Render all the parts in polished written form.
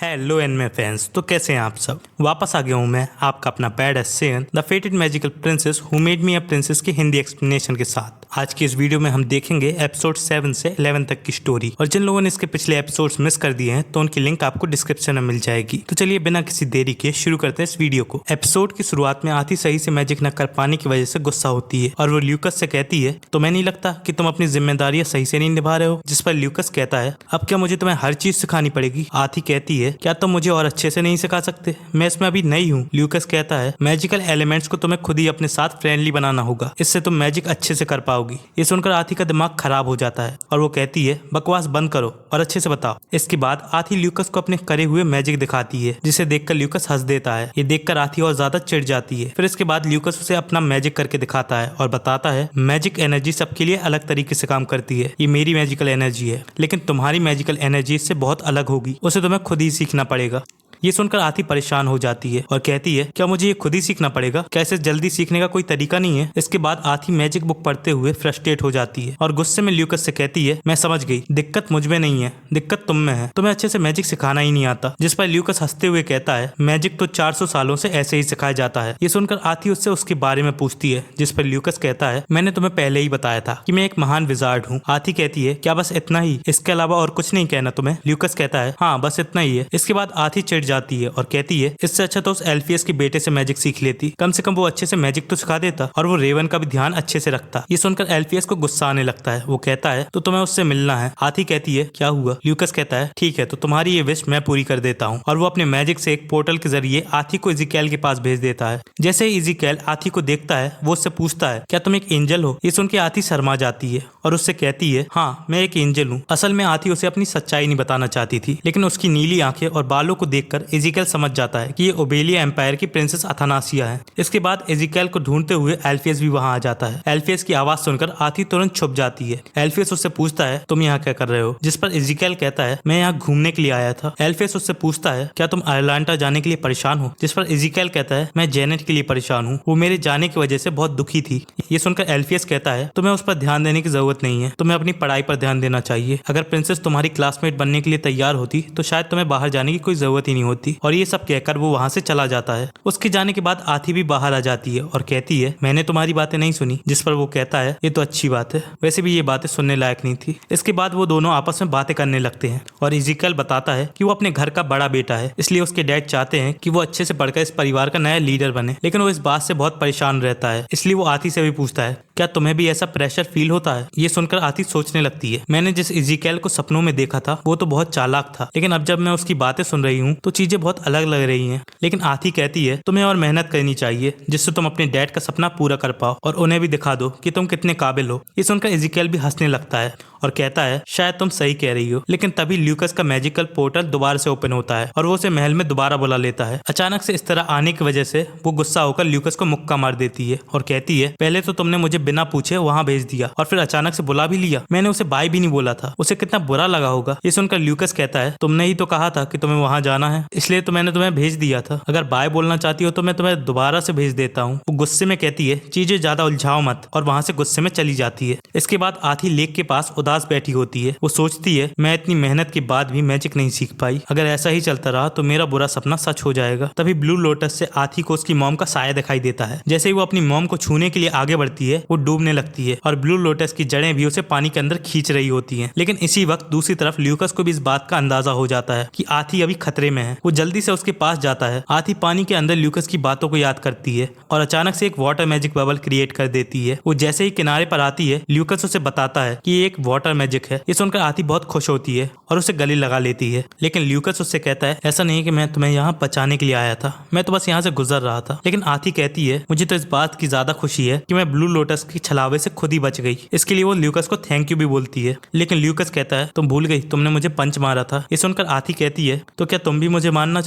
Hello एनमे fans, तो कैसे हैं आप सब। वापस आ गया हूँ मैं, आपका अपना bad S Saiyan the फेटेड magical princess who made me a princess की हिंदी एक्सप्लेनेशन के साथ। आज की इस वीडियो में हम देखेंगे एपिसोड 7 से 11 तक की स्टोरी। और जिन लोगों ने इसके पिछले एपिसोड्स मिस कर दिए हैं तो उनकी लिंक आपको डिस्क्रिप्शन में मिल जाएगी। तो चलिए बिना किसी देरी के शुरू करते हैं इस वीडियो को। एपिसोड की शुरुआत में आती सही से मैजिक न कर पाने की वजह से गुस्सा होती है और वो ल्यूकस से कहती है, तुम्हें नहीं लगता कि तुम अपनी जिम्मेदारियां सही से नहीं निभा रहे हो। जिस पर ल्यूकस कहता है, अब क्या मुझे तुम्हें हर चीज सिखानी पड़ेगी। आती कहती है, क्या तुम मुझे और अच्छे से नहीं सिखा सकते, मैं इसमें अभी नई हूँ। ल्यूकस कहता है, मैजिकल एलिमेंट्स को तुम्हें खुद ही अपने साथ फ्रेंडली बनाना होगा, इससे तुम मैजिक अच्छे से कर पाओगी। ये सुनकर आती का दिमाग खराब हो जाता है और वो कहती है, बकवास बंद करो और अच्छे से बताओ। इसके बाद आती ल्यूकस को अपने करे हुए मैजिक दिखाती है, जिसे देखकर ल्यूकस हंस देता है। ये देखकर आती और ज्यादा चिढ़ जाती है। फिर इसके बाद ल्यूकस उसे अपना मैजिक करके दिखाता है और बताता है, मैजिक एनर्जी सबके लिए अलग तरीके से काम करती है। ये मेरी मैजिकल एनर्जी है, लेकिन तुम्हारी मैजिकल एनर्जी इससे बहुत अलग होगी, उसे तुम्हें खुद ही सीखना पड़ेगा। ये सुनकर आती परेशान हो जाती है और कहती है, क्या मुझे ये खुद ही सीखना पड़ेगा, कैसे जल्दी सीखने का कोई तरीका नहीं है। इसके बाद आती मैजिक बुक पढ़ते हुए फ्रस्ट्रेट हो जाती है और गुस्से में ल्यूकस से कहती है, मैं समझ गई, दिक्कत मुझ में नहीं है, दिक्कत तुम में है, तुम्हें अच्छे से मैजिक सिखाना ही नहीं आता। जिस पर ल्यूकस हंसते हुए कहता है, मैजिक तो 400 सालों से ऐसे ही सिखाया जाता है। ये सुनकर आती उससे उसके बारे में पूछती है, जिस पर ल्यूकस कहता है, मैंने तुम्हें पहले ही बताया था कि मैं एक महान विजार्ड हूँ। आती कहती है, क्या बस इतना ही, इसके अलावा और कुछ नहीं कहना तुम्हें। ल्यूकस कहता है, हाँ बस इतना ही है। इसके बाद आती चिढ़ जाती है और कहती है, इससे अच्छा तो उस एल्फियस के बेटे से मैजिक सीख लेती, कम से कम वो अच्छे से मैजिक तो सिखा देता और वो रेवन का भी ध्यान अच्छे से रखता। ये सुनकर एल्फियस को गुस्सा आने लगता है। वो कहता है, तो तुम्हें उससे मिलना है। आती कहती है, क्या हुआ। ल्यूकस कहता है, ठीक है, तो तुम्हारी ये विश मैं पूरी कर देता हूँ। और वो अपने मैजिक से एक पोर्टल के जरिए आती को इज़ीकेल के पास भेज देता है। जैसे ही इज़ीकेल आती को देखता है, वो उससे पूछता है, क्या तुम एक एंजल हो। ये सुन के आती शर्मा जाती है और उससे कहती है, हाँ मैं एक एंजल हूँ। असल में आती उसे अपनी सच्चाई नहीं बताना चाहती थी, लेकिन उसकी नीली आंखें और बालों को देखकर इज़ीकेल समझ जाता है कि ये ओबेलिया एम्पायर की प्रिंसेस अथानासिया है। इसके बाद इज़ीकेल को ढूंढते हुए एल्फियस भी वहां आ जाता है। एल्फियस की आवाज सुनकर आती तुरंत छुप जाती है। एल्फियस उससे पूछता है, तुम यहाँ क्या कर रहे हो। जिस पर इज़ीकेल कहता है, मैं यहाँ घूमने के लिए आया था। एल्फियस उससे पूछता है, क्या तुम अटलांटा जाने के लिए परेशान हो। जिस पर इज़ीकेल कहता है, मैं जेनेट के लिए परेशान हूँ, वो मेरे जाने की वजह से बहुत दुखी थी। ये सुनकर एल्फियस कहता है, तुम्हें उस पर ध्यान देने की जरूरत नहीं है, तुम्हें अपनी पढ़ाई पर ध्यान देना चाहिए। अगर प्रिंसेस तुम्हारी क्लासमेट बनने के लिए तैयार होती तो शायद तुम्हें बाहर जाने की कोई जरूरत ही नहीं होती। और ये सब कहकर वो वहां से चला जाता है। उसके जाने के बाद आती भी बाहर आ जाती है और कहती है, मैंने तुम्हारी बातें नहीं सुनी। जिस पर वो कहता है, ये तो अच्छी बात है, वैसे भी ये बातें सुनने लायक नहीं थी। इसके बाद वो दोनों आपस में बातें करने लगते हैं और इज़ीकेल बताता है कि वो अपने घर का बड़ा बेटा है, इसलिए उसके डैड चाहते हैं कि वो अच्छे से पढ़कर इस परिवार का नया लीडर बने। लेकिन वो इस बात से बहुत परेशान रहता है, इसलिए वो आती से भी पूछता है, क्या तुम्हें भी ऐसा प्रेशर फील होता है। ये सुनकर आती सोचने लगती है, मैंने जिस इज़ीकेल को सपनों में देखा था वो तो बहुत चालाक था, लेकिन अब जब मैं उसकी बातें सुन रही हूँ तो चीजें बहुत अलग लग रही हैं। लेकिन आती कहती है, तुम्हें और मेहनत करनी चाहिए, जिससे तुम अपने डैड का सपना पूरा कर पाओ और उन्हें भी दिखा दो कि तुम कितने काबिल हो। ये सुनकर इज़ीकेल भी हंसने लगता है और कहता है, शायद तुम सही कह रही हो। लेकिन तभी ल्यूकस का मैजिकल पोर्टल दोबारा से ओपन होता है और वो उसे महल में दोबारा बुला लेता है। अचानक से इस तरह आने की वजह से वो गुस्सा होकर ल्यूकस को मुक्का मार देती है और कहती है, पहले तो तुमने मुझे बिना पूछे वहां भेज दिया और फिर अचानक से बुला भी लिया। मैंने उसे बाय भी नहीं बोला था, उसे कितना बुरा लगा होगा। ये सुनकर ल्यूकस कहता है, तुमने ही तो कहा था कि तुम्हें वहां जाना है, इसलिए तो मैंने तुम्हें भेज दिया था। अगर बाय बोलना चाहती हो तो मैं तुम्हें दोबारा से भेज देता हूँ। वो गुस्से में कहती है, चीजें ज्यादा उलझाओ मत, और वहां से गुस्से में चली जाती है। इसके बाद आती लेक के पास उदास बैठी होती है। वो सोचती है, मैं इतनी मेहनत के बाद भी मैजिक नहीं सीख पाई, अगर ऐसा ही चलता रहा तो मेरा बुरा सपना सच हो जाएगा। तभी ब्लू लोटस से आती को उसकी मॉम का साया दिखाई देता है। जैसे ही वो अपनी मॉम को छूने के लिए आगे बढ़ती है, वो डूबने लगती है और ब्लू लोटस की जड़ें भी उसे पानी के अंदर खींच रही होती हैं। लेकिन इसी वक्त दूसरी तरफ ल्यूकस को भी इस बात का अंदाजा हो जाता है कि आती अभी खतरे में है। वो जल्दी से उसके पास जाता है। आती पानी के अंदर ल्यूकस की बातों को याद करती है और अचानक से एक वाटर मैजिक बबल क्रिएट कर देती है। वो जैसे ही किनारे पर आती है, ल्यूकस उसे बताता है कि ये एक वाटर मैजिक है। ये सुनकर आती बहुत खुश होती है और उसे गले लगा लेती है। लेकिन ल्यूकस उससे कहता है, ऐसा नहीं कि मैं तुम्हें यहाँ बचाने के लिए आया था, मैं तो बस यहाँ से गुजर रहा था। लेकिन आती कहती है, मुझे तो इस बात की ज्यादा खुशी है कि मैं ब्लू लोटस की छलावे से खुद ही बच गई। इसके लिए वो ल्यूकस को थैंक यू भी बोलती है। लेकिन ल्यूकस कहता है, तुम भूल गई, तुमने मुझे पंच मारा था। ये सुनकर आती कहती है, तो क्या तुम भी मुझे मानना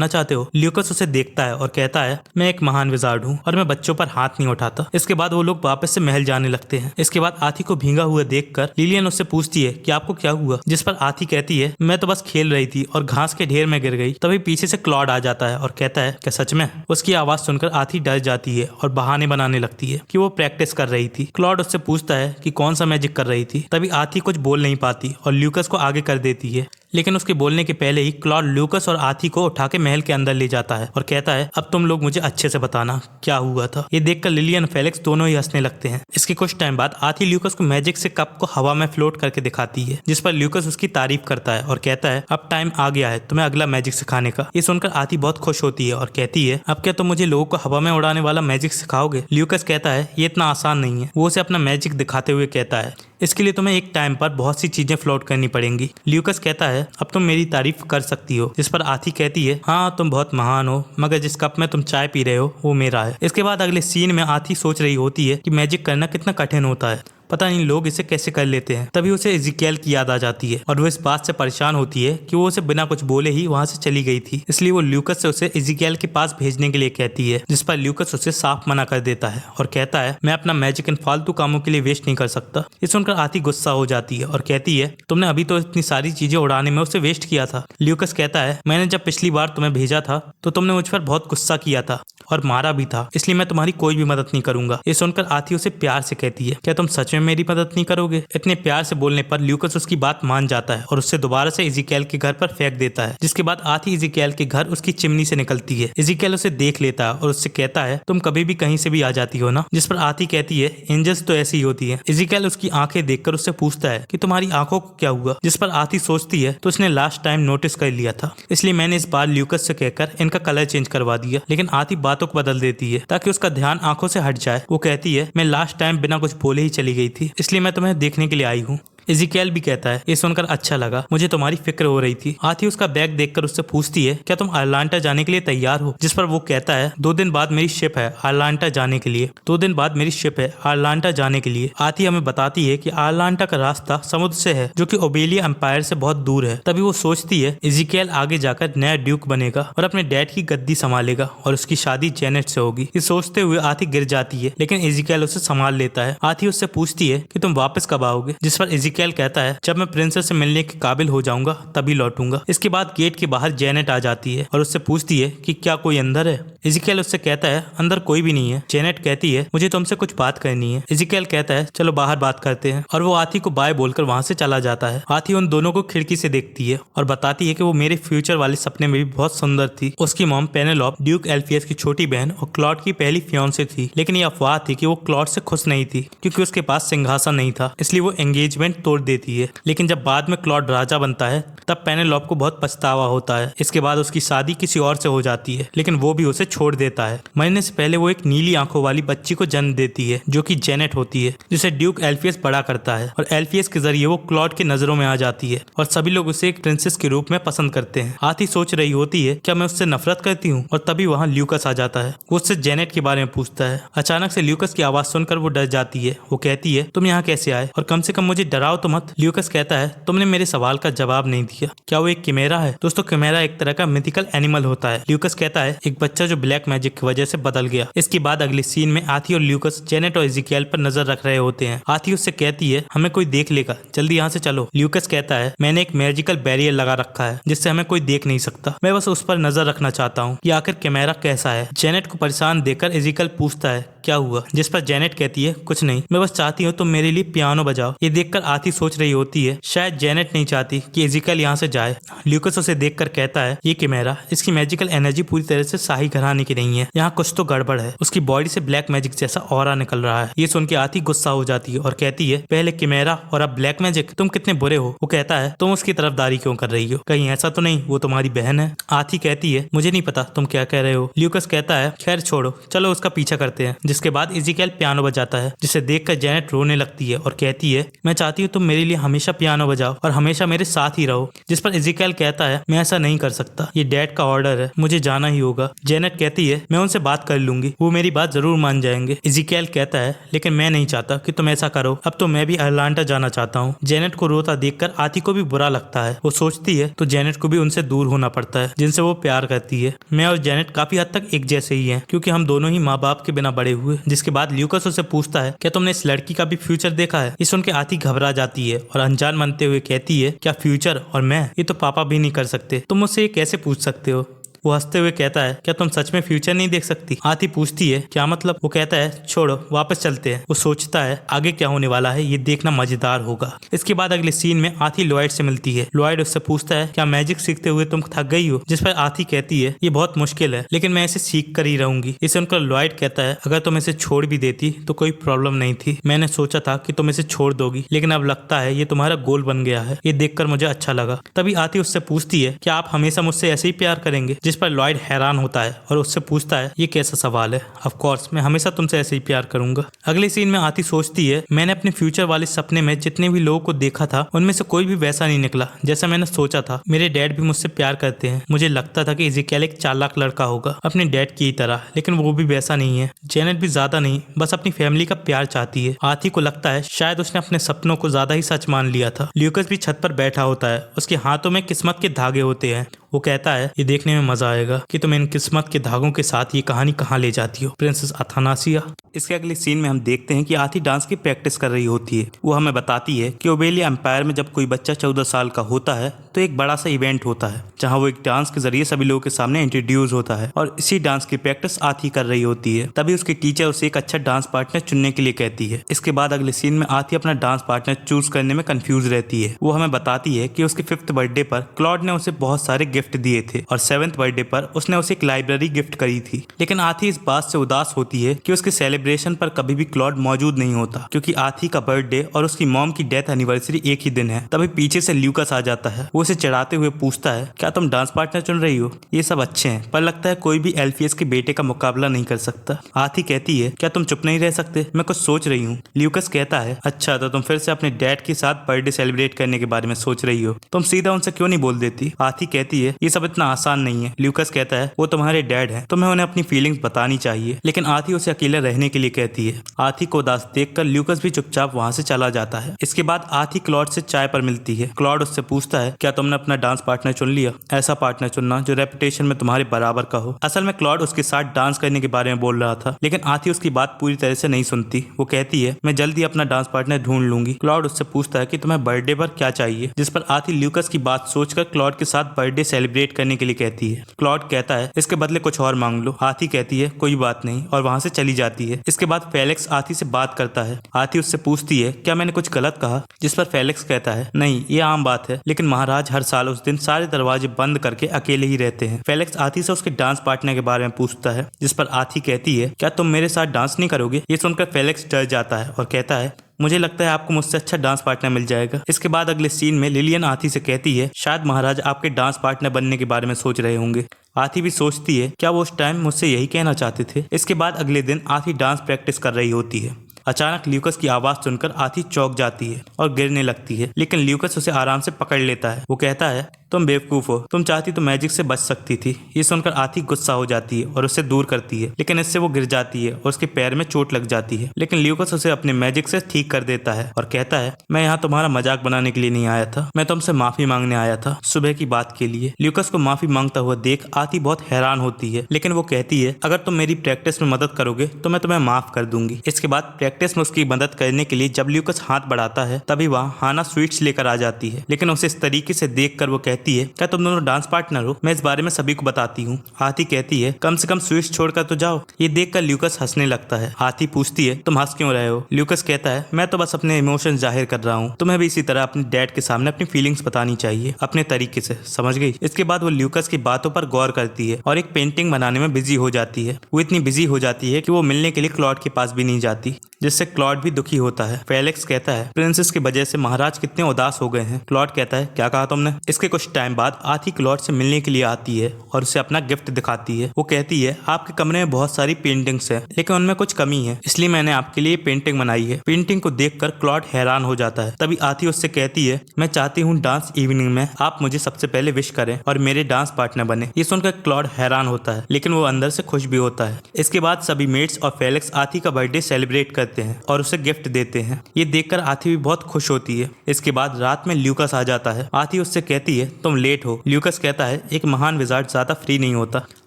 चाहते हो। ल्यूकस उसे देखता है और कहता है, मैं एक महान विजार्ड हूँ और मैं बच्चों पर हाथ नहीं उठाता। इसके बाद वो लोग वापस से महल जाने लगते हैं। इसके बाद आती को भींगा हुआ देखकर लिलियन उससे पूछती है कि आपको क्या हुआ। जिस पर आती कहती है, मैं तो बस खेल रही थी और घास के ढेर में गिर गई। तभी पीछे से क्लॉड आ जाता है और कहता है, क्या सच में। उसकी आवाज सुनकर आती डर जाती है और बहाने बनाने लगती है कि वो प्रैक्टिस कर रही थी। क्लॉड उससे पूछता है कि कौन सा मैजिक कर रही थी। तभी आती कुछ बोल नहीं पाती और ल्यूकस को आगे कर देती है। लेकिन उसके बोलने के पहले ही क्लॉड ल्यूकस और आथी को उठा के महल के अंदर ले जाता है और कहता है अब तुम लोग मुझे अच्छे से बताना क्या हुआ था। ये देखकर लिलियन और फेलिक्स दोनों ही हंसने लगते हैं। इसके कुछ टाइम बाद आथी ल्यूकस को मैजिक से कप को हवा में फ्लोट करके दिखाती है, जिस पर ल्यूकस उसकी तारीफ करता है और कहता है अब टाइम आ गया है तुम्हें अगला मैजिक सिखाने का। ये सुनकर आथी बहुत खुश होती है और कहती है अब क्या तुम मुझे लोगों को हवा में उड़ाने वाला मैजिक सिखाओगे। ल्यूकस कहता है ये इतना आसान नहीं है। वो उसे अपना मैजिक दिखाते हुए कहता है इसके लिए तुम्हें एक टाइम पर बहुत सी चीजें फ्लोट करनी पड़ेंगी। ल्यूकस कहता है अब तुम मेरी तारीफ कर सकती हो, जिस पर आथी कहती है हाँ तुम बहुत महान हो, मगर जिस कप में तुम चाय पी रहे हो वो मेरा है। इसके बाद अगले सीन में आथी सोच रही होती है कि मैजिक करना कितना कठिन होता है, पता नहीं लोग इसे कैसे कर लेते हैं। तभी उसे इज़ेकियल की याद आ जाती है और वो इस बात से परेशान होती है कि वो उसे बिना कुछ बोले ही वहां से चली गई थी। इसलिए वो ल्यूकस से उसे इज़ेकियल के पास भेजने के लिए कहती है, जिस पर ल्यूकस उसे साफ मना कर देता है और कहता है मैं अपना मैजिक इन फालतू कामों के लिए वेस्ट नहीं कर सकता। ये सुनकर आथी गुस्सा हो जाती है और कहती है तुमने अभी तो इतनी सारी चीजें उड़ाने में उसे वेस्ट किया था। ल्यूकस कहता है मैंने जब पिछली बार तुम्हें भेजा था तो तुमने मुझ पर बहुत गुस्सा किया था और मारा भी था, इसलिए मैं तुम्हारी कोई भी मदद नहीं करूंगा। ये सुनकर आथी उसे प्यार से कहती है क्या तुम सच में मेरी मदद नहीं करोगे। इतने प्यार से बोलने पर ल्यूकस उसकी बात मान जाता है और उससे दोबारा से इज़ेकियल के घर पर फेंक देता है। जिसके बाद आथी इज़ेकियल के घर उसकी चिमनी से निकलती है। इज़ेकियल उसे देख लेता है और उससे कहता है तुम कभी भी कहीं से भी आ जाती हो ना। जिस पर आथी कहती है एंजल्स तो ऐसी ही होती है। इज़ेकियल उसकी आंखें देखकर उससे पूछता है कि तुम्हारी आंखों को क्या हुआ। जिस पर आथी सोचती है तो उसने लास्ट टाइम नोटिस कर लिया था, इसलिए मैंने इस बार ल्यूकस से कहकर इनका कलर चेंज करवा दिया। लेकिन आथी बातों को बदल देती है ताकि उसका ध्यान आंखों से हट जाए। वो कहती है मैं लास्ट टाइम बिना कुछ बोले ही चली गई थी, इसलिए मैं तुम्हें देखने के लिए आई हूँ। इज़ेकियल भी कहता है ये सुनकर अच्छा लगा, मुझे तुम्हारी फिक्र हो रही थी। आथी उसका बैग देखकर उससे पूछती है क्या तुम अटलांटा जाने के लिए तैयार हो। जिस पर वो कहता है 2 दिन बाद मेरी शिप है अटलांटा जाने के लिए। 2 दिन बाद मेरी शिप है अटलांटा जाने के लिए। आथी हमें बताती है कि अटलांटा का रास्ता समुद्र से है जो कि ओबेलिया एम्पायर से बहुत दूर है। तभी वो सोचती है इज़ेकियल आगे जाकर नया ड्यूक बनेगा और अपने डैड की गद्दी संभालेगा और उसकी शादी जेनेट से होगी। ये सोचते हुए आथी गिर जाती है, लेकिन इज़ेकियल उसे संभाल लेता है। आथी उससे पूछती है कि तुम वापस कब आओगे। जिस पर इज़ेकियल कहता है जब मैं प्रिंसेस से मिलने के काबिल हो जाऊंगा तभी लौटूंगा। इसके बाद गेट के बाहर जेनेट आ जाती है और उससे पूछती है कि क्या कोई अंदर है। इज़ेकियल उससे कहता है अंदर कोई भी नहीं है। जेनेट कहती है मुझे तुमसे कुछ बात करनी है। इज़ेकियल कहता है चलो बाहर बात करते हैं और वो आथी को बाय बोलकर वहां से चला जाता है। आथी उन दोनों को खिड़की से देखती है और बताती है कि वो मेरे फ्यूचर वाले सपने में भी बहुत सुंदर थी। उसकी मॉम पेनेलोप ड्यूक एल्फियस की छोटी बहन और क्लॉड की पहली फियांसे थी, लेकिन ये अफवाह थी कि वो क्लॉड से खुश नहीं थी क्योंकि उसके पास सिंहासन नहीं था, इसलिए वो एंगेजमेंट तोड़ देती है। लेकिन जब बाद में क्लॉड राजा बनता है तब पेनेलोप को बहुत पछतावा होता है। इसके बाद उसकी शादी किसी और से हो जाती है, लेकिन वो भी उसे छोड़ देता है। मरने से पहले वो एक नीली आंखों वाली बच्ची को जन्म देती है जो कि जेनेट होती है, जिसे ड्यूक एल्फियस बड़ा करता है और एल्फियस के जरिए वो क्लॉड की नजरों में आ जाती है और सभी लोग उसे एक प्रिंसेस के रूप में पसंद करते हैं। आथी सोच रही होती है क्या मैं उससे नफरत करती हूँ, और तभी वहाँ ल्यूकस आ जाता है। वो उससे जेनेट के बारे में पूछता है। अचानक से ल्यूकस की आवाज सुनकर वो डर जाती है। वो कहती है तुम यहाँ कैसे आए और कम से कम मुझे डराओ तो मत। ल्यूकस कहता है तुमने मेरे सवाल का जवाब नहीं दिया, क्या वो एक किमेरा है। दोस्तों किमेरा एक तरह का मिथिकल एनिमल होता है। ल्यूकस कहता है एक बच्चा जो ब्लैक मैजिक की वजह से बदल गया। इसके बाद अगले सीन में आथी और ल्यूकस जेनेट और इज़ेकियल पर नजर रख रहे होते हैं। आथी उससे कहती है हमें कोई देख लेगा, जल्दी यहाँ से चलो। ल्यूकस कहता है मैंने एक मैजिकल बैरियर लगा रखा है जिससे हमें कोई देख नहीं सकता, मैं बस उस पर नजर रखना चाहता हूँ कि आखिर किमेरा कैसा है। जेनेट को परेशान देखकर इज़ेकियल पूछता है क्या हुआ, जिस पर जेनेट कहती है कुछ नहीं, मैं बस चाहती हूँ तुम मेरे लिए पियानो बजाओ। ये देखकर आथी सोच रही होती है शायद जेनेट नहीं चाहती कि इज़ेकियल यहाँ से जाए। ल्यूकस उसे देखकर कहता है ये किमेरा, इसकी मैजिकल एनर्जी पूरी तरह से शाही घराने की नहीं है, यहाँ कुछ तो गड़बड़ है। उसकी बॉडी से ब्लैक मैजिक जैसा ऑरा निकल रहा है। ये सुन के आथी गुस्सा हो जाती है और कहती है पहले किमेरा और अब ब्लैक मैजिक, तुम कितने बुरे हो। वो कहता है तुम उसकी तरफदारी क्यों कर रही हो, कहीं ऐसा तो नहीं वो तुम्हारी बहन है। आथी कहती है मुझे नहीं पता तुम क्या कह रहे हो। ल्यूकस कहता है खैर छोड़ो, चलो उसका पीछा करते हैं। जिसके बाद इज़ेकियल पियानो बजाता है, जिसे देखकर जेनेट रोने लगती है और कहती है मैं चाहती हूँ तुम मेरे लिए हमेशा पियानो बजाओ और हमेशा मेरे साथ ही रहो। जिस पर इज़ेकियल कहता है मैं ऐसा नहीं कर सकता, ये डैड का ऑर्डर है, मुझे जाना ही होगा। जेनेट कहती है मैं उनसे बात कर लूंगी, वो मेरी बात जरूर मान जाएंगे। इज़ेकियल कहता है लेकिन मैं नहीं चाहता कि तुम ऐसा करो, अब तो मैं भी अटलांटा जाना चाहता हूँ। जेनेट को रोता देखकर आथी को भी बुरा लगता है। वो सोचती है तो जेनेट को भी उनसे दूर होना पड़ता है जिनसे वो प्यार करती है। मैं और जेनेट काफी हद तक एक जैसे ही हैं क्योंकि हम दोनों ही माँ बाप के बिना बड़े हुए। जिसके बाद ल्यूकस उससे पूछता है क्या तुमने इस लड़की का भी फ्यूचर देखा है। ये सुन के आथी घबरा जाती है और अनजान बनते हुए कहती है क्या फ्यूचर और मैं, ये तो पापा भी नहीं कर सकते, तुम मुझसे ये कैसे पूछ सकते हो। वो हंसते हुए कहता है, क्या तुम सच में फ्यूचर नहीं देख सकती? आती पूछती है, क्या मतलब? वो कहता है, छोड़ो, वापस चलते हैं। वो सोचता है आगे क्या होने वाला है, ये देखना मजेदार होगा। इसके बाद अगले सीन में आती लॉयड से मिलती है। लॉयड उससे पूछता है, क्या मैजिक सीखते हुए तुम थक गई हो? जिस पर आती कहती है, ये बहुत मुश्किल है, लेकिन मैं इसे सीख कर ही रहूंगी। इसे उनका लॉयड कहता है, अगर तुम इसे छोड़ भी देती तो कोई प्रॉब्लम नहीं थी। मैंने सोचा था कि तुम इसे छोड़ दोगी, लेकिन अब लगता है ये तुम्हारा गोल बन गया है। ये देखकर मुझे अच्छा लगा। तभी आती उससे पूछती है, क्या आप हमेशा मुझसे ऐसे ही प्यार करेंगे? जिस पर लॉयड हैरान होता है और उससे पूछता है, ये कैसा सवाल है? ऑफ कोर्स, मैं हमेशा तुमसे ऐसे ही प्यार करूंगा। अगले सीन में आती सोचती है, मैंने अपने फ्यूचर वाले सपने में जितने भी लोगों को देखा था उनमें से कोई भी वैसा नहीं निकला जैसा मैंने सोचा था। मेरे डैड भी मुझसे प्यार करते हैं। मुझे लगता था कि इज़ेकियल एक चालाक लड़का होगा अपने डैड की तरह, लेकिन वो भी वैसा नहीं है। जेनेट भी ज्यादा नहीं, बस अपनी फैमिली का प्यार चाहती है। आती को लगता है शायद उसने अपने सपनों को ज्यादा ही सच मान लिया था। ल्यूकस भी छत पर बैठा होता है। उसके हाथों में किस्मत के धागे होते हैं। वो कहता है, ये देखने में मजा आएगा कि तुम इन किस्मत के धागों के साथ ये कहानी कहाँ ले जाती हो, प्रिंसेस अथानासिया। इसके अगले सीन में हम देखते हैं कि आती डांस की प्रैक्टिस कर रही होती है। वो हमें बताती है कि ओबेलिया एम्पायर में जब कोई बच्चा 14 साल का होता है तो एक बड़ा सा इवेंट होता है जहाँ वो एक डांस के जरिए सभी लोगों के सामने इंट्रोड्यूस होता है, और इसी डांस की प्रैक्टिस आती कर रही होती है। तभी उसकी टीचर उसे एक अच्छा डांस पार्टनर चुनने के लिए कहती है। इसके बाद अगले सीन में आती अपना डांस पार्टनर चूज करने में कंफ्यूज रहती है। वो हमें बताती है कि उसके 5th बर्थडे पर क्लॉड ने उसे बहुत सारे गिफ्ट दिए थे और 7th बर्थडे पर उसने उसे एक लाइब्रेरी गिफ्ट करी थी। लेकिन आती इस बात से उदास होती है कि उसके सेलिब्रेशन पर कभी भी क्लॉड मौजूद नहीं होता, क्योंकि आती का बर्थडे और उसकी मॉम की डेथ एनिवर्सरी एक ही दिन है। तभी पीछे से ल्यूकस आ जाता है। वो उसे चिढ़ाते हुए पूछता है, क्या तुम डांस पार्टनर चुन रही हो? ये सब अच्छे हैं, पर लगता है कोई भी एल्फियस के बेटे का मुकाबला नहीं कर सकता। आती कहती है, क्या तुम चुप नहीं रह सकते? मैं कुछ सोच रही हूँ। ल्यूकस कहता है, अच्छा तो तुम फिर से अपने डैड के साथ बर्थडे सेलिब्रेट करने के बारे में सोच रही हो? तुम सीधा उनसे क्यों नहीं बोल देती? आती कहती है, ये सब इतना आसान नहीं है। ल्यूकस कहता है, वो तुम्हारे डैड हैं, तुम्हें उन्हें अपनी फीलिंग्स बतानी चाहिए। लेकिन आती उसे अकेले रहने के लिए कहती है। आती को उदास देखकर ल्यूकस भी चुपचाप वहां से चला जाता है। इसके बाद आती क्लॉड से चाय पर मिलती है। क्लॉड उससे पूछता है, क्या तुमने अपना डांस पार्टनर चुन लिया? ऐसा पार्टनर चुनना जो रेपुटेशन में तुम्हारे बराबर का हो। असल में क्लॉड उसके साथ डांस करने के बारे में बोल रहा था, लेकिन आती उसकी बात पूरी तरह से नहीं सुनती। वो कहती है, मैं जल्दी अपना डांस पार्टनर ढूंढ लूंगी। क्लॉड उससे पूछता है कि तुम्हें बर्थडे पर क्या चाहिए, जिस पर आती ल्यूकस की बात सोचकर क्लॉड के साथ बर्थडे सेलिब्रेट करने के लिए कहती है। क्लॉड कहता है, इसके बदले कुछ और मांग लो। आती कहती है, कोई बात नहीं, और वहां से चली जाती है। इसके बाद फेलिक्स आती से बात करता है। आती उससे पूछती है, क्या मैंने कुछ गलत कहा? जिस पर फेलिक्स कहता है, नहीं, ये आम बात है, लेकिन महाराज हर साल उस दिन सारे दरवाजे बंद करके अकेले ही रहते हैं। फेलिक्स आती से उसके डांस पार्टनर के बारे में पूछता है, जिस पर आती कहती है, क्या तुम मेरे साथ डांस नहीं करोगे? ये सुनकर फेलिक्स डर जाता है और कहता है, मुझे लगता है आपको मुझसे अच्छा डांस पार्टनर मिल जाएगा। इसके बाद अगले सीन में लिलियन आती से कहती है, शायद महाराज आपके डांस पार्टनर बनने के बारे में सोच रहे होंगे। आती भी सोचती है, क्या वो उस टाइम मुझसे यही कहना चाहते थे? इसके बाद अगले दिन आती डांस प्रैक्टिस कर रही होती है। अचानक ल्यूकस की आवाज सुनकर आती चौंक जाती है और गिरने लगती है, लेकिन ल्यूकस उसे आराम से पकड़ लेता है। वो कहता है, तुम बेवकूफ हो, तुम चाहती तो मैजिक से बच सकती थी। ये सुनकर आती गुस्सा हो जाती है और उसे दूर करती है, लेकिन इससे वो गिर जाती है और उसके पैर में चोट लग जाती है। लेकिन ल्यूकस उसे अपने मैजिक से ठीक कर देता है और कहता है, मैं यहाँ तुम्हारा मजाक बनाने के लिए नहीं आया था, मैं तुमसे माफी मांगने आया था सुबह की बात के लिए। ल्यूकस को माफी मांगता हुआ देख आती बहुत हैरान होती है, लेकिन वो कहती है, अगर तुम मेरी प्रैक्टिस में मदद करोगे तो मैं तुम्हें माफ कर दूंगी। इसके बाद प्रैक्टिस में उसकी मदद करने के लिए जब ल्यूकस हाथ बढ़ाता है, तभी वहाँ हाना स्वीट्स लेकर आ जाती है, लेकिन उसे इस तरीके से देखकर वो कहती है, क्या तुम दोनों डांस पार्टनर हो? मैं इस बारे में सभी को बताती हूँ। आती कहती है, कम से कम स्वीट्स छोड़कर तो जाओ। ये देखकर ल्यूकस हंसने लगता है। आती पूछती है, तुम हंस क्यों रहे हो? ल्यूकस कहता है, मैं तो बस अपने इमोशंस जाहिर कर रहा हूँ, तुम्हें भी इसी तरह अपने डैड के सामने अपनी फीलिंग्स बतानी चाहिए, अपने तरीके से, समझ गई? इसके बाद वो ल्यूकस की बातों पर गौर करती है और एक पेंटिंग बनाने में बिजी हो जाती है। वो इतनी बिजी हो जाती है कि वो मिलने के लिए क्लॉड के पास भी नहीं जाती, जिससे क्लॉड भी दुखी होता है। फेलिक्स कहता है, प्रिंसेस की वजह से महाराज कितने उदास हो गए हैं। क्लॉड कहता है, क्या कहा तुमने? इसके कुछ टाइम बाद आती क्लॉड से मिलने के लिए आती है और उसे अपना गिफ्ट दिखाती है। वो कहती है, आपके कमरे में बहुत सारी पेंटिंग्स हैं, लेकिन उनमें कुछ कमी है, इसलिए मैंने आपके लिए पेंटिंग बनाई है। पेंटिंग को देखकर क्लॉड हैरान हो जाता है। तभी आती उससे कहती है, मैं चाहती हूँ डांस इवनिंग में आप मुझे सबसे पहले विश करें और मेरे डांस पार्टनर बने। ये सुनकर क्लॉड हैरान होता है, लेकिन वो अंदर से खुश भी होता है। इसके बाद सभी मेट्स और फेलिक्स आती का बर्थडे सेलिब्रेट करते हैं और उसे गिफ्ट देते हैं। ये देखकर आती भी बहुत खुश होती है। इसके बाद रात में ल्यूकस आ जाता है। आती उससे कहती है, तुम लेट हो। ल्यूकस कहता है, एक महान विजार्ड ज्यादा फ्री नहीं होता।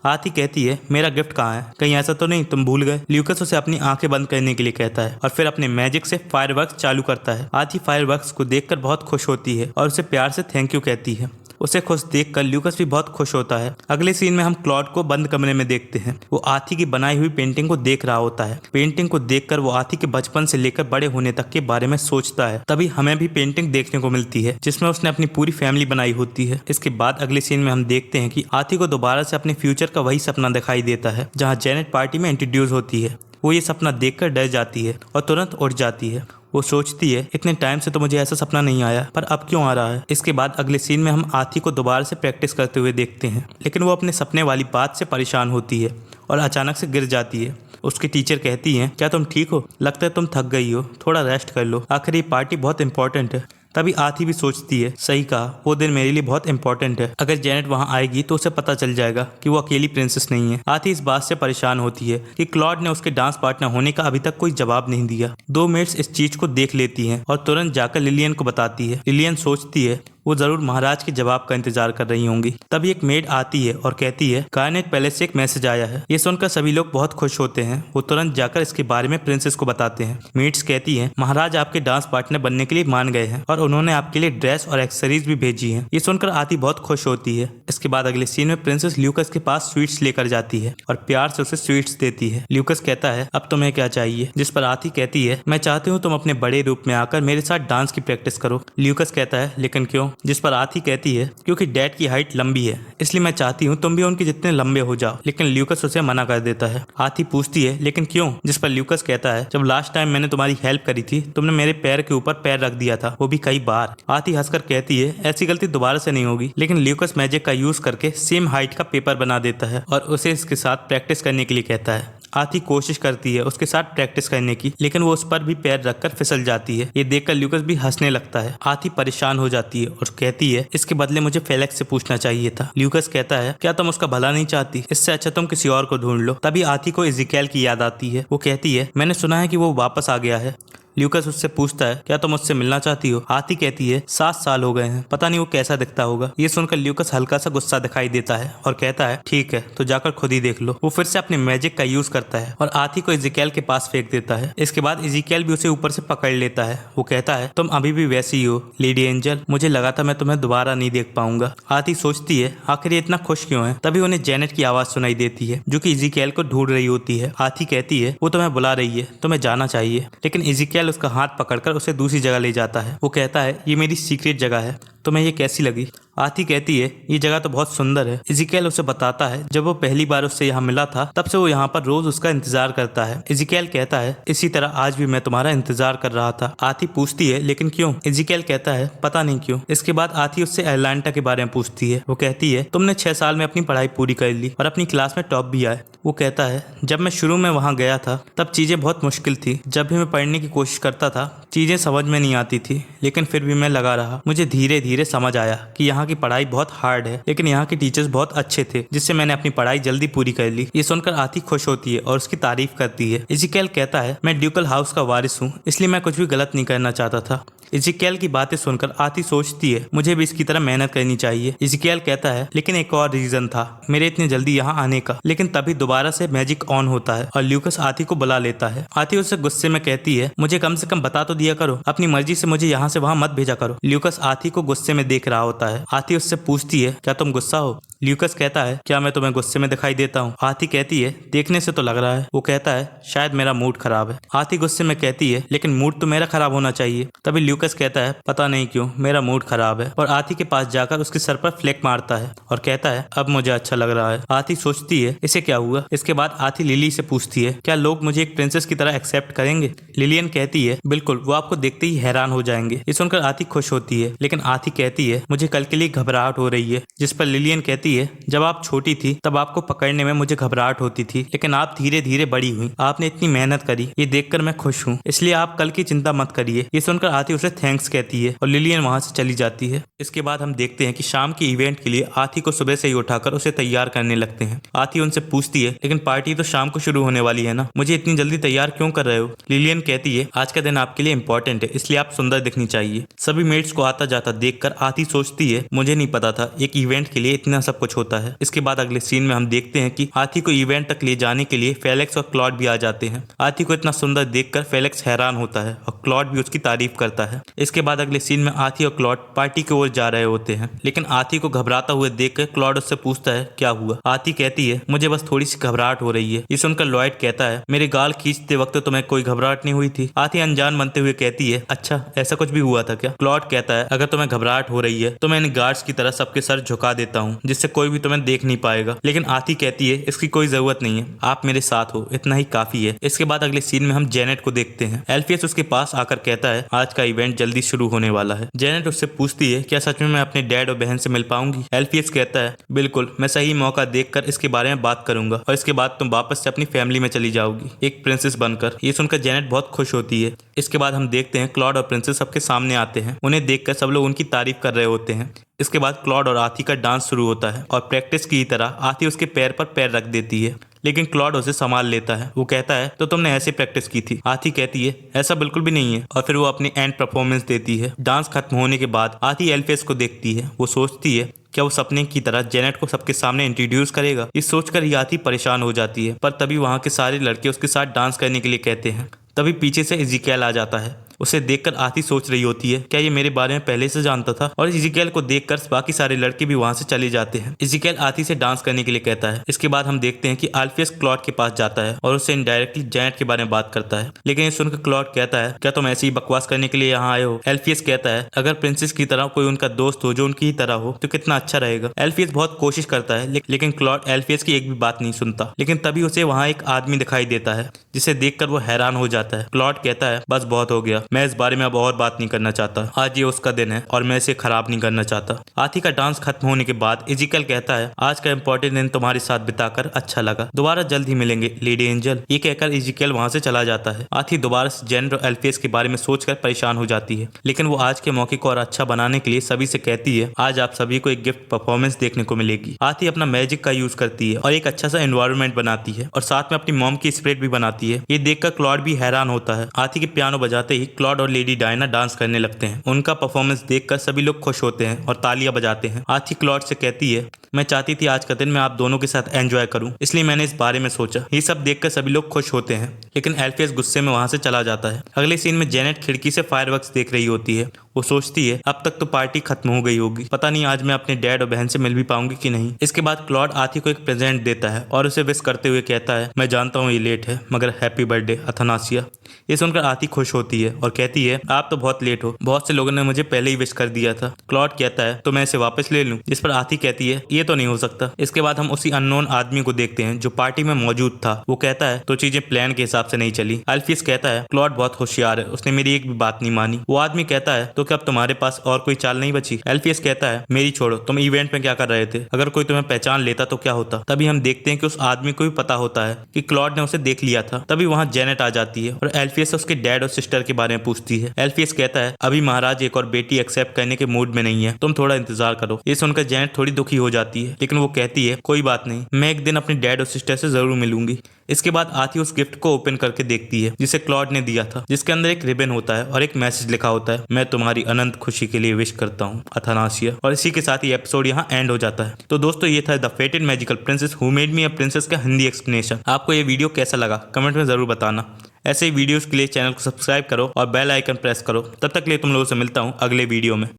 आती कहती है, मेरा गिफ्ट कहाँ है? कहीं ऐसा तो नहीं तुम भूल गए? ल्यूकस उसे अपनी आंखें बंद करने के लिए कहता है और फिर अपने मैजिक से फायरवर्क्स चालू करता है। आती फायरवर्क्स को देखकर बहुत खुश होती है और उसे प्यार से थैंक यू कहती है। उसे खुश देखकर ल्यूकस भी बहुत खुश होता है। अगले सीन में हम क्लॉड को बंद कमरे में देखते हैं। वो आथी की बनाई हुई पेंटिंग को देख रहा होता है। पेंटिंग को देखकर वो आथी के बचपन से लेकर बड़े होने तक के बारे में सोचता है। तभी हमें भी पेंटिंग देखने को मिलती है जिसमें उसने अपनी पूरी फैमिली बनाई होती है। इसके बाद अगले सीन में हम देखते हैं कि आथी को दोबारा से अपने फ्यूचर का वही सपना दिखाई देता है जहाँ जेनेट पार्टी में इंट्रोड्यूस होती है। वो ये सपना देखकर डर जाती है और तुरंत उठ जाती है। वो सोचती है इतने टाइम से तो मुझे ऐसा सपना नहीं आया, पर अब क्यों आ रहा है। इसके बाद अगले सीन में हम आथी को दोबारा से प्रैक्टिस करते हुए देखते हैं, लेकिन वो अपने सपने वाली बात से परेशान होती है और अचानक से गिर जाती है। उसकी टीचर कहती हैं, क्या तुम ठीक हो? लगता है तुम थक गई हो, थोड़ा रेस्ट कर लो, आखिर ये पार्टी बहुत इंपॉर्टेंट है। तभी आथी भी सोचती है, सही कहा, वो दिन मेरे लिए बहुत इंपॉर्टेंट है। अगर जेनेट वहां आएगी तो उसे पता चल जाएगा कि वो अकेली प्रिंसेस नहीं है। आथी इस बात से परेशान होती है कि क्लॉड ने उसके डांस पार्टनर होने का अभी तक कोई जवाब नहीं दिया। दो मेट्स इस चीज को देख लेती हैं और तुरंत जाकर लिलियन को बताती है। लिलियन सोचती है वो जरूर महाराज के जवाब का इंतजार कर रही होंगी। तभी एक मेड आती है और कहती है गार्नेट पैलेस से एक मैसेज आया है। ये सुनकर सभी लोग बहुत खुश होते हैं। वो तुरंत जाकर इसके बारे में प्रिंसेस को बताते हैं। मेड्स कहती हैं महाराज आपके डांस पार्टनर बनने के लिए मान गए हैं और उन्होंने आपके लिए ड्रेस और एक्सेसरीज भी भेजी हैं। ये सुनकर आती बहुत खुश होती है। इसके बाद अगले सीन में प्रिंसेस ल्यूकस के पास स्वीट्स लेकर जाती है और प्यार से उसे स्वीट्स देती है। ल्यूकस कहता है अब तुम्हें क्या चाहिए, जिस पर आती कहती है मैं चाहती हूँ तुम अपने बड़े रूप में आकर मेरे साथ डांस की प्रैक्टिस करो। ल्यूकस कहता है लेकिन क्यों, जिस पर आती कहती है क्योंकि डैड की हाइट लंबी है, इसलिए मैं चाहती हूँ तुम भी उनके जितने लंबे हो जाओ। लेकिन ल्यूकस उसे मना कर देता है। आती पूछती है लेकिन क्यों, जिस पर ल्यूकस कहता है जब लास्ट टाइम मैंने तुम्हारी हेल्प करी थी तुमने मेरे पैर के ऊपर पैर रख दिया था, वो भी कई बार। आती हंसकर कहती है ऐसी गलती दोबारा से नहीं होगी। लेकिन ल्यूकस मैजिक का यूज करके सेम हाइट का पेपर बना देता है और उसे इसके साथ प्रैक्टिस करने के लिए कहता है। आती कोशिश करती है उसके साथ प्रैक्टिस करने की, लेकिन वो उस पर भी पैर रखकर फिसल जाती है। ये देखकर ल्यूकस भी हंसने लगता है। आती परेशान हो जाती है और कहती है इसके बदले मुझे फेलिक्स से पूछना चाहिए था। ल्यूकस कहता है क्या तुम उसका भला नहीं चाहती, इससे अच्छा तुम किसी और को ढूंढ लो। तभी आती को इज़ेकिएल की याद आती है। वो कहती है मैंने सुना है कि वो वापस आ गया है। ल्यूकस उससे पूछता है क्या तुम उससे मिलना चाहती हो। आती कहती है 7 साल हो गए हैं, पता नहीं वो कैसा दिखता होगा। ये सुनकर ल्यूकस हल्का सा गुस्सा दिखाई देता है और कहता है ठीक है तो जाकर खुद ही देख लो। वो फिर से अपने मैजिक का यूज करता है और आती को इज़ेकिएल के पास फेंक देता है। इसके बाद इज़ेकिएल भी उसे ऊपर से पकड़ लेता है। वो कहता है तुम अभी भी वैसी ही हो लेडी एंजल, मुझे लगा था मैं तुम्हें दोबारा नहीं देख पाऊंगा। आती सोचती है आखिर ये इतना खुश क्यों है। तभी उन्हें जेनेट की आवाज सुनाई देती है जो कि इज़ेकिएल को ढूंढ रही होती है। आती कहती है वो तुम्हें बुला रही है, तुम्हें जाना चाहिए। लेकिन इज़ेकिएल उसका हाथ पकड़कर उसे दूसरी जगह ले जाता है। वो कहता है ये मेरी सीक्रेट जगह है, तुम्हें ये कैसी लगी। आती कहती है ये जगह तो बहुत सुंदर है। इज़ेकिएल उसे बताता है जब वो पहली बार उससे यहाँ मिला था तब से वो यहाँ पर रोज उसका इंतजार करता है। इज़ेकिएल कहता है इसी तरह आज भी मैं तुम्हारा इंतजार कर रहा था। आती पूछती है लेकिन क्यों। इज़ेकिएल कहता है पता नहीं क्यों। इसके बाद आती उससे एटलांटा के बारे में पूछती है। वो कहती है तुमने 6 साल में अपनी पढ़ाई पूरी कर ली और अपनी क्लास में टॉप भी आए। वो कहता है जब मैं शुरू में वहाँ गया था तब चीजें बहुत मुश्किल थी। जब भी मैं पढ़ने की कोशिश करता था चीजें समझ में नहीं आती थी, लेकिन फिर भी मैं लगा रहा। मुझे धीरे धीरे समझ आया कि यहाँ की पढ़ाई बहुत हार्ड है, लेकिन यहाँ के टीचर्स बहुत अच्छे थे, जिससे मैंने अपनी पढ़ाई जल्दी पूरी कर ली। ये सुनकर आती खुश होती है और उसकी तारीफ करती है। इज़ेकिएल कहता है मैं ड्यूकल हाउस का वारिस हूँ, इसलिए मैं कुछ भी गलत नहीं करना चाहता था। इज़ेकिएल की बातें सुनकर आती सोचती है मुझे भी इसकी तरह मेहनत करनी चाहिए। इज़ेकिएल कहता है लेकिन एक और रीजन था मेरे इतनी जल्दी यहाँ आने का। लेकिन तभी दोबारा से मैजिक ऑन होता है और ल्यूकस आती को बुला लेता है। आती उससे गुस्से में कहती है मुझे कम से कम बता तो दिया करो, अपनी मर्जी से मुझे यहाँ से वहाँ मत भेजा करो। ल्यूकस आती को गुस्से में देख रहा होता है। आती उससे पूछती है क्या तुम गुस्सा हो। ल्यूकस कहता है क्या मैं तुम्हें गुस्से में दिखाई देता हूँ। आती कहती है देखने से तो लग रहा है। वो कहता है शायद मेरा मूड खराब है। आती गुस्से में कहती है लेकिन मूड तो मेरा खराब होना चाहिए। तभी ल्यूकस कहता है पता नहीं क्यों मेरा मूड खराब है, और आती के पास जाकर उसके सर पर फ्लेक मारता है और कहता है अब मुझे अच्छा लग रहा है। आती सोचती है इसे क्या हुआ। इसके बाद आती लिली से पूछती है क्या लोग मुझे एक प्रिंसेस की तरह एक्सेप्ट करेंगे। लिलियन कहती है बिल्कुल, वो आपको देखते ही हैरान हो जाएंगे। ये सुनकर आती खुश होती है, लेकिन आती कहती है मुझे कल के लिए घबराहट हो रही है। जिस पर लिलियन कहती है जब आप छोटी थी तब आपको पकड़ने में मुझे घबराहट होती थी, लेकिन आप धीरे धीरे बड़ी हुई, आपने इतनी मेहनत करी, ये देखकर मैं खुश हूँ, इसलिए आप कल की चिंता मत करिए। ये सुनकर आती उसे थैंक्स कहती है और लिलियन वहां से चली जाती है। इसके बाद हम देखते हैं कि शाम के इवेंट के लिए आती को सुबह से ही उठाकर उसे तैयार करने लगते हैं। आती उनसे पूछती है लेकिन पार्टी तो शाम को शुरू होने वाली है ना, मुझे इतनी जल्दी तैयार क्यों कर रहे हो। लिलियन कहती है आज का दिन आपके लिए इंपॉर्टेंट है, इसलिए आप सुंदर दिखनी चाहिए। सभी मेट्स को आता जाता देखकर आती सोचती है मुझे नहीं पता था एक इवेंट के लिए इतना सब कुछ होता है। इसके बाद अगले सीन में हम देखते हैं कि आती को इवेंट तक ले जाने के लिए फेलिक्स और क्लॉड भी आ जाते हैं। आती को इतना सुंदर देखकर फेलिक्स हैरान होता है और क्लॉड भी उसकी तारीफ करता है। है। इसके बाद अगले सीन में आथी और क्लॉड पार्टी की ओर जा रहे होते हैं, लेकिन आथी को घबराता हुए देखकर क्लॉड उससे पूछता है क्या हुआ। आथी कहती है मुझे बस थोड़ी सी घबराहट हो रही है। ये सुनकर लॉयड कहता है मेरे गाल खींचते वक्त तुम्हें कोई घबराहट नहीं हुई थी। आथी अनजान बनते हुए कहती है अच्छा ऐसा कुछ भी हुआ था क्या। क्लॉड कहता है अगर तुम्हें घबराहट हो रही है तो मैं इन गार्ड्स की तरह सबके सर झुका देता हूँ जिससे कोई भी तुम्हें देख नहीं पाएगा। लेकिन आथी कहती है इसकी कोई जरूरत नहीं है, आप मेरे साथ हो इतना ही काफी है। इसके बाद अगले सीन में हम जेनेट को देखते हैं। एल्फियस उसके पास आकर कहता है आज का इवेंट जल्दी शुरू होने वाला है। जेनेट उससे पूछती है क्या सच में मैं अपने डैड और बहन से मिल पाऊंगी। एल्फियस कहता है बिल्कुल, मैं सही मौका देखकर इसके बारे में बात करूंगा और इसके बाद तुम वापस से अपनी फैमिली में चली जाओगी एक प्रिंसेस बनकर। ये सुनकर जेनेट बहुत खुश होती है। इसके बाद हम देखते हैं क्लॉड और प्रिंसेस सबके सामने आते हैं। उन्हें देखकर सब लोग उनकी तारीफ कर रहे होते हैं। इसके बाद क्लॉड और आथी का डांस शुरू होता है और प्रैक्टिस की तरह आथी उसके पैर पर पैर रख देती है, लेकिन क्लॉड उसे संभाल लेता है। वो कहता है तो तुमने ऐसे प्रैक्टिस की थी। आथी कहती है ऐसा बिल्कुल भी नहीं है और फिर वो अपनी एंड परफॉर्मेंस देती है। डांस खत्म होने के बाद आथी एल्फियस को देखती है। वो सोचती है क्या वो सपने की तरह जेनेट को सबके सामने इंट्रोड्यूस करेगा। इस सोचकर ही आथी परेशान हो जाती है, पर तभी वहाँ के सारे लड़के उसके साथ डांस करने के लिए कहते हैं। तभी पीछे से इज़िकेल आ जाता है। उसे देखकर आथी सोच रही होती है क्या ये मेरे बारे में पहले से जानता था, और इज़िकेल को देखकर बाकी सारे लड़के भी वहां से चले जाते हैं। इज़िकेल आथी से डांस करने के लिए कहता है। इसके बाद हम देखते हैं कि एल्फियस क्लॉड के पास जाता है और उससे इनडायरेक्टली जेनेट के बारे में बात करता है, लेकिन ये सुनकर क्लॉड कहता है क्या तुम ऐसे ही बकवास करने के लिए यहाँ आए हो। एल्फियस कहता है अगर प्रिंसेस की तरह कोई उनका दोस्त हो जो उनकी ही तरह हो तो कितना अच्छा रहेगा। एल्फियस बहुत कोशिश करता है लेकिन क्लॉड एल्फियस की एक भी बात नहीं सुनता। लेकिन तभी उसे वहाँ एक आदमी दिखाई देता है जिसे देखकर वो हैरान हो जाता है। क्लॉड कहता है बस बहुत हो गया, मैं इस बारे में अब और बात नहीं करना चाहता। आज ये उसका दिन है और मैं इसे खराब नहीं करना चाहता। आथी का डांस खत्म होने के बाद इज़िकेल कहता है आज का इंपॉर्टेंट दिन तुम्हारे साथ बिताकर अच्छा लगा, दोबारा जल्द ही मिलेंगे लेडी एंजल। ये कहकर इज़िकेल वहां से चला जाता है। आथी दोबारा से जेनेट और एल्फियस के बारे में सोचकर परेशान हो जाती है, लेकिन वो आज के मौके को और अच्छा बनाने के लिए सभी से कहती है आज आप सभी को एक गिफ्ट परफॉर्मेंस देखने को मिलेगी। आथी अपना मैजिक का यूज करती है और एक अच्छा सा एनवायरनमेंट बनाती है और साथ में अपनी मॉम की स्प्रेड भी बनाती है। ये देखकर क्लॉड भी हैरान होता है। आथी के पियानो बजाते ही क्लॉड और लेडी डायना डांस करने लगते हैं। उनका परफॉर्मेंस देखकर सभी लोग खुश होते हैं और तालियां बजाते हैं। आथी क्लॉड से कहती है मैं चाहती थी आज का दिन मैं आप दोनों के साथ एंजॉय करूं, इसलिए मैंने इस बारे में सोचा। ये सब देखकर सभी लोग खुश होते हैं, लेकिन एल्फियस गुस्से में वहां से चला जाता है। अगले सीन में जेनेट खिड़की से फायरवर्क्स देख रही होती है। वो सोचती है अब तक तो पार्टी खत्म हो गई होगी, पता नहीं आज मैं अपने डैड और बहन से मिल भी पाऊंगी कि नहीं। इसके बाद क्लॉड आथी को एक प्रेजेंट देता है और उसे विश करते हुए कहता है मैं जानता हूँ ये लेट है मगर हैप्पी बर्थडे अथनासिया। ये सुनकर आथी खुश होती है और कहती है आप तो बहुत लेट हो, बहुत से लोगों ने मुझे पहले ही विश कर दिया था। क्लॉड कहता है तो मैं इसे वापस ले लूं, जिस पर आथी कहती है ये तो नहीं हो सकता। इसके बाद हम उसी अननोन आदमी को देखते हैं जो पार्टी में मौजूद था। वो कहता है तो चीजें प्लान के हिसाब से नहीं चली। एल्फियस कहता है क्लॉड बहुत होशियार है, उसने मेरी एक भी बात नहीं मानी। वो आदमी कहता है तो क्या अब तुम्हारे पास और कोई चाल नहीं बची। एल्फियस कहता है मेरी छोड़ो, तुम इवेंट में क्या कर रहे थे, अगर कोई तुम्हें पहचान लेता तो क्या होता। तभी हम देखते हैं कि उस आदमी को भी पता होता है कि क्लॉड ने उसे देख लिया था। तभी वहां जेनेट आ जाती है और एल्फियस उसके डैड और सिस्टर के बारे में पूछती है। एल्फियस कहता है अभी महाराज एक और बेटी एक्सेप्ट करने के मूड में नहीं है, तुम थोड़ा इंतजार करो। ये सुनकर जेनेट थोड़ी दुखी हो जाती है, लेकिन वो कहती है कोई बात नहीं, मैं एक दिन अपने डैड और सिस्टर से जरूर मिलूंगी। इसके बाद आथी उस गिफ्ट को ओपन करके देखती है जिसे क्लॉड ने दिया था, जिसके अंदर एक रिबन होता है और एक मैसेज लिखा होता है मैं तुम्हारी अनंत खुशी के लिए विश करता हूँ अथनासिया। और इसी के साथ ही एपिसोड यहाँ एंड हो जाता है। तो दोस्तों ये था the फेटेड magical princess who made me a princess का हिंदी एक्सप्लेनेशन। आपको ये वीडियो कैसा लगा कमेंट में जरूर बताना। ऐसे ही वीडियोस के लिए चैनल को सब्सक्राइब करो और बेल आइकन प्रेस करो। तब तक के लिए तुम लोगों से मिलता हूँ अगले वीडियो में।